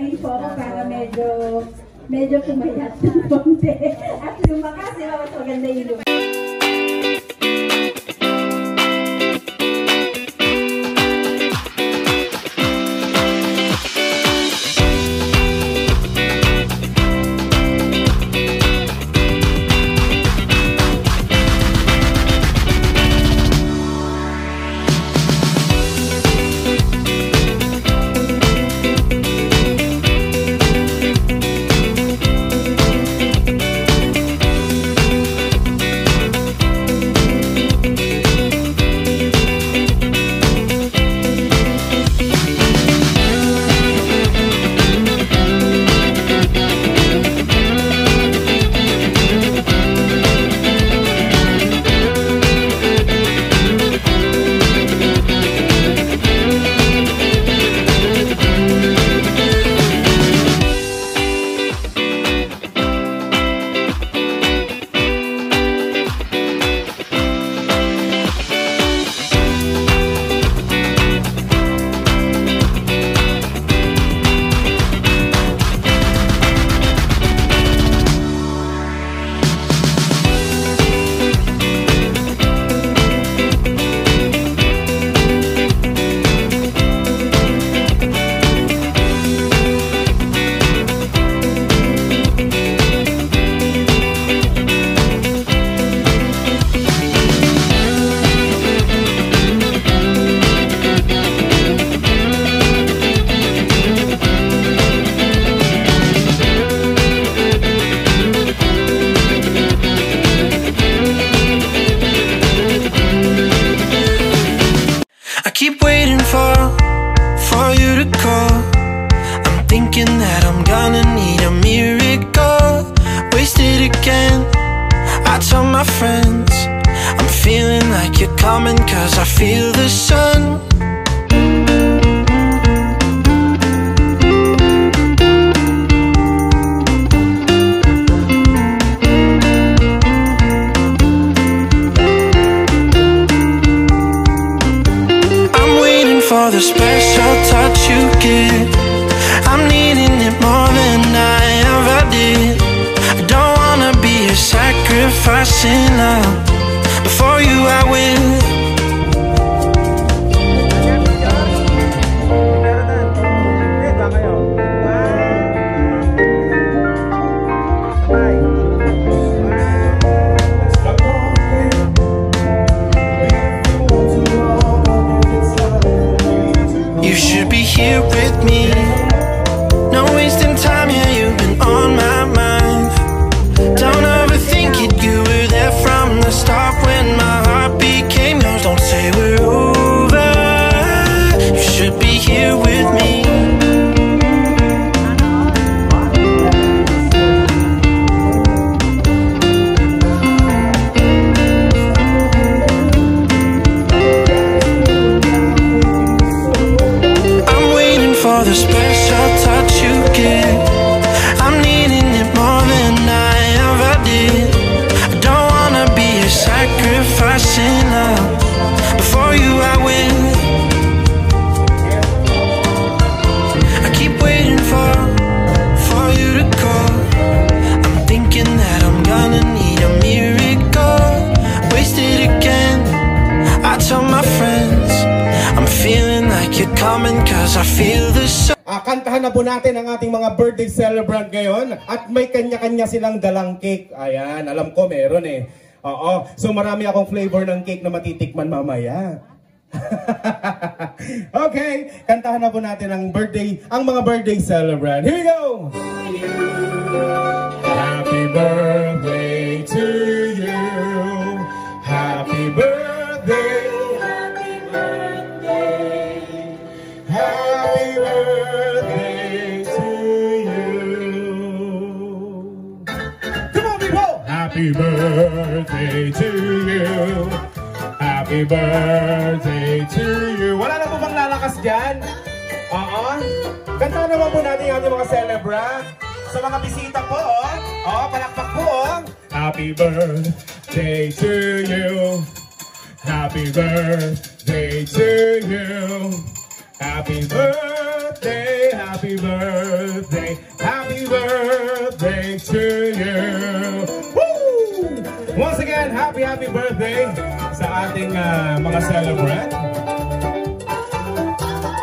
rin po ako para medyo pumayat ng konti. At lumakas, mas maganda yung lumakas. Keep waiting for you to call. I'm thinking that I'm gonna need a miracle. Wasted again, I tell my friends I'm feeling like you're coming, cause I feel the sun. For the special touch you give, I'm needing it more than I ever did. I don't wanna be a sacrifice in love. Before you I will. You should be here with me. No wasting time, yeah, you've been on my mind. Don't overthink it, you were there from the start when my heart became yours. Don't say we're over. You should be here with me. For the special touch you give, I'm needing it more than I ever did. I don't wanna be a sacrifice in love. Before you I will. I keep waiting for you to call. I'm thinking that I'm gonna need a miracle. Wasted again, I tell my friends I'm feeling like you're coming, cause I feel the sun. Kantahan na po natin ang ating mga birthday celebrant ngayon. At may kanya-kanya silang dalang cake. Ayan, alam ko meron eh. Oo, so marami akong flavor ng cake na matitikman mamaya. Okay, kantahan na po natin ang mga birthday celebrant. Here we go! Happy birthday to you. Happy birthday. Happy birthday. Happy birthday to you. Come on, people! Happy birthday to you. Happy birthday to you. Wala na po bang lalakas dyan? Oo. Kanta naman po natin yung ating mga celebrant. Sa mga bisita po, palakpak po, Happy birthday to you. Happy birthday to you. Happy birthday. happy birthday, happy birthday to you. Woo! Once again, happy birthday sa ating mga celebrant.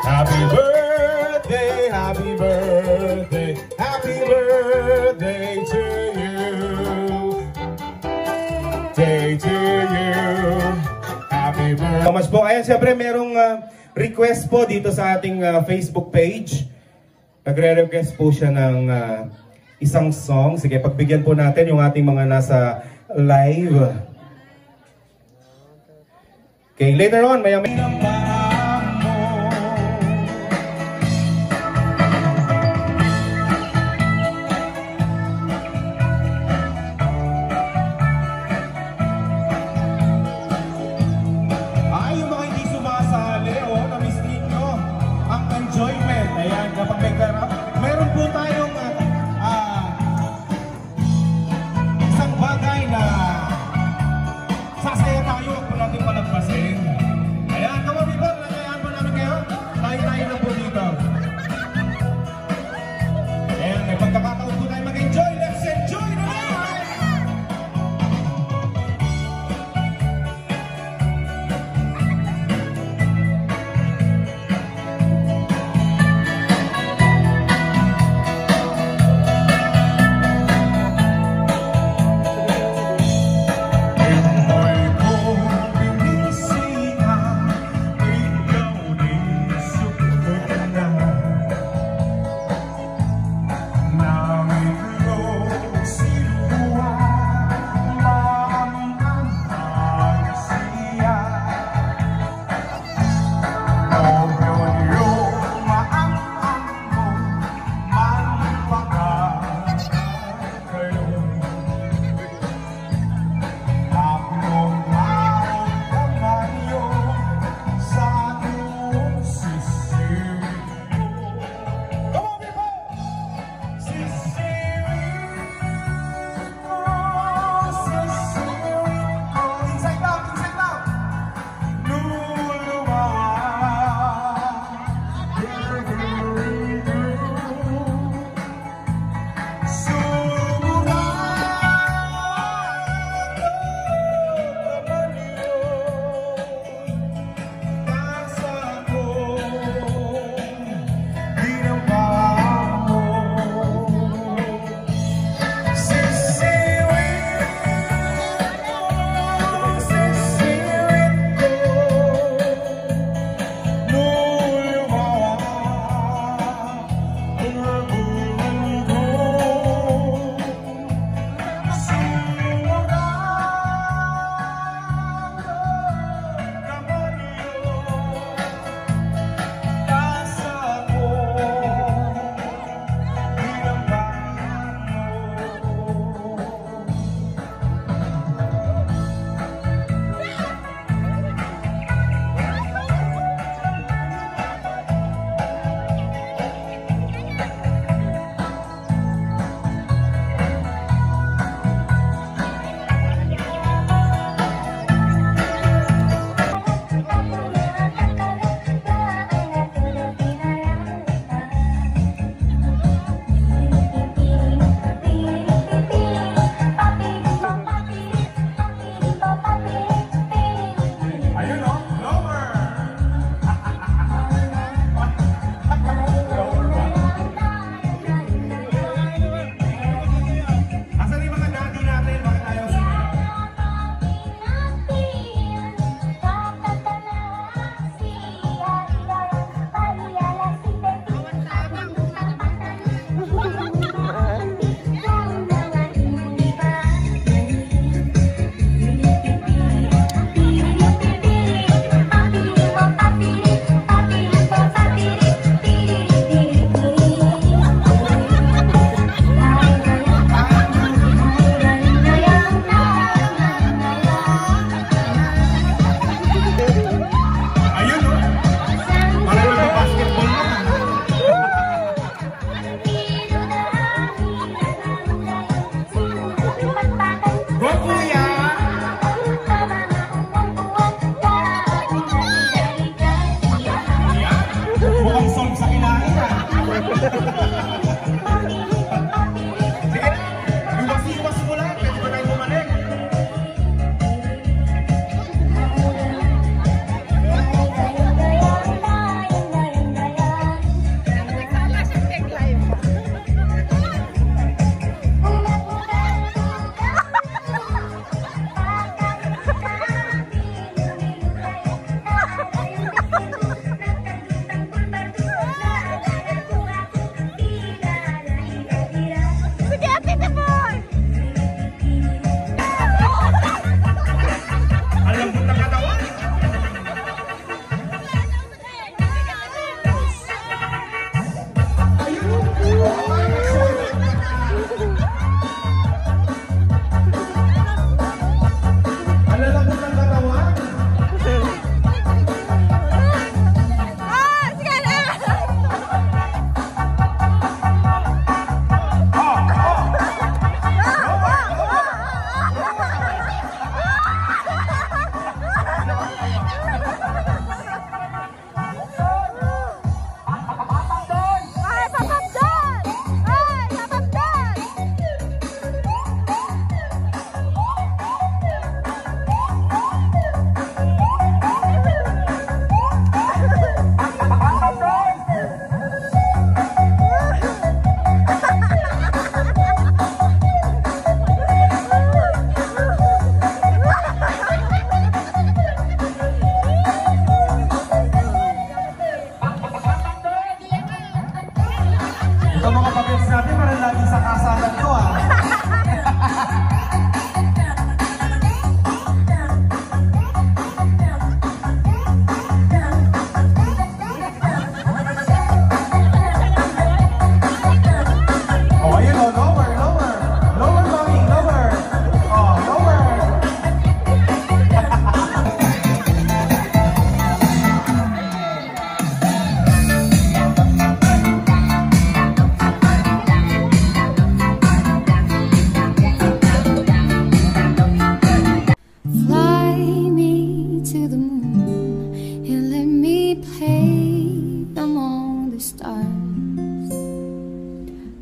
Happy birthday, happy birthday, happy birthday to you. Day to you. Happy birthday. So much po. Ayan, siyempre merong request po dito sa ating Facebook page. Nagre-request po siya ng isang song. Sige, pagbigyan po natin yung ating mga nasa live. Okay, later on, may enjoyment. Ayan, kapag may karap, meron po tayong isang bagay na sasaya tayo kung natin palagpasin. Ayan, come on,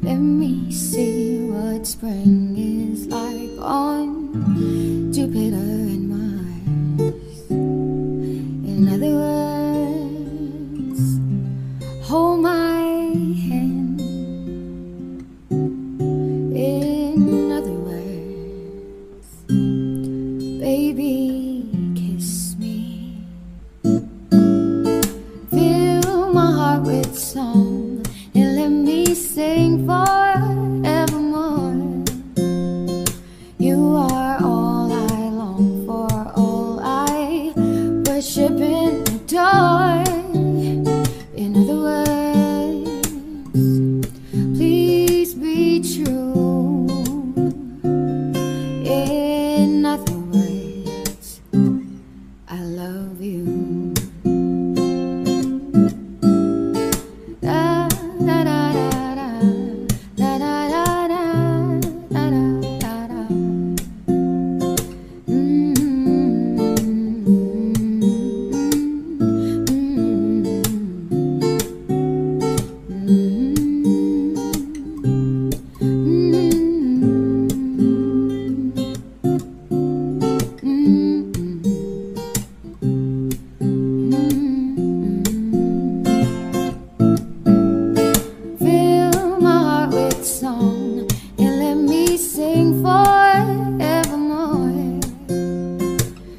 Let me see what spring is like on Jupiter and Mars. In other words, hold my hand. In other words, baby, kiss me. Fill my heart with song and let me sing forevermore. You are all I long for, all I worship and adore. In other words, please be true. In other words, I love you. Da da da da da da da da da da da da. Fill my heart with song and let me sing forevermore.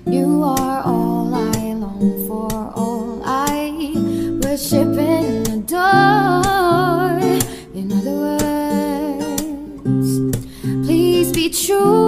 You are all I long for, all I worship and adore. In other words, please be true.